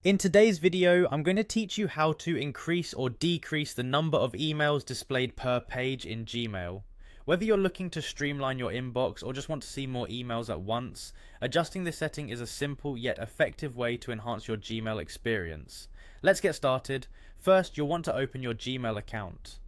In today's video, I'm going to teach you how to increase or decrease the number of emails displayed per page in Gmail. Whether you're looking to streamline your inbox or just want to see more emails at once, adjusting this setting is a simple yet effective way to enhance your Gmail experience. Let's get started. First, you'll want to open your Gmail account.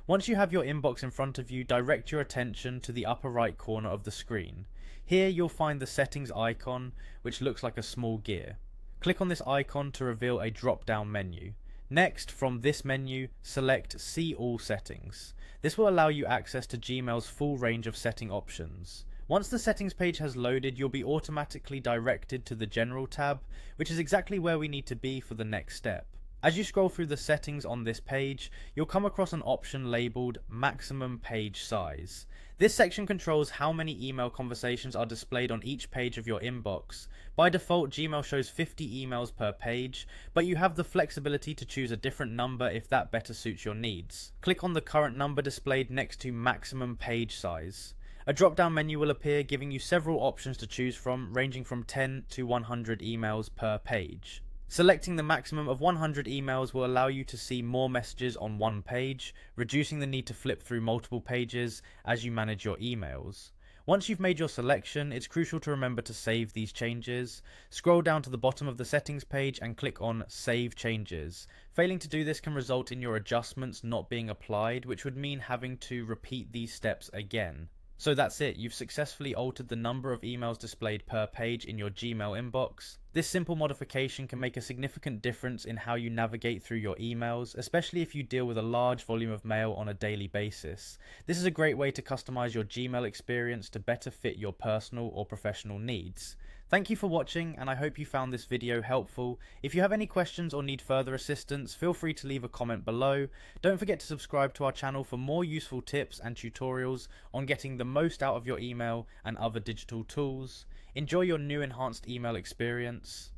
Once you have your inbox in front of you, direct your attention to the upper right corner of the screen. Here you'll find the settings icon, which looks like a small gear. Click on this icon to reveal a drop-down menu. Next, from this menu, select See All Settings. This will allow you access to Gmail's full range of setting options. Once the settings page has loaded, you'll be automatically directed to the General tab, which is exactly where we need to be for the next step. As you scroll through the settings on this page, you'll come across an option labeled Maximum Page Size. This section controls how many email conversations are displayed on each page of your inbox. By default, Gmail shows 50 emails per page, but you have the flexibility to choose a different number if that better suits your needs. Click on the current number displayed next to Maximum Page Size. A drop-down menu will appear giving you several options to choose from, ranging from 10 to 100 emails per page. Selecting the maximum of 100 emails will allow you to see more messages on one page, reducing the need to flip through multiple pages as you manage your emails. Once you've made your selection, it's crucial to remember to save these changes. Scroll down to the bottom of the settings page and click on Save Changes. Failing to do this can result in your adjustments not being applied, which would mean having to repeat these steps again. So that's it, you've successfully altered the number of emails displayed per page in your Gmail inbox. This simple modification can make a significant difference in how you navigate through your emails, especially if you deal with a large volume of mail on a daily basis. This is a great way to customize your Gmail experience to better fit your personal or professional needs. Thank you for watching, and I hope you found this video helpful. If you have any questions or need further assistance, feel free to leave a comment below. Don't forget to subscribe to our channel for more useful tips and tutorials on getting the most out of your email and other digital tools. Enjoy your new enhanced email experience.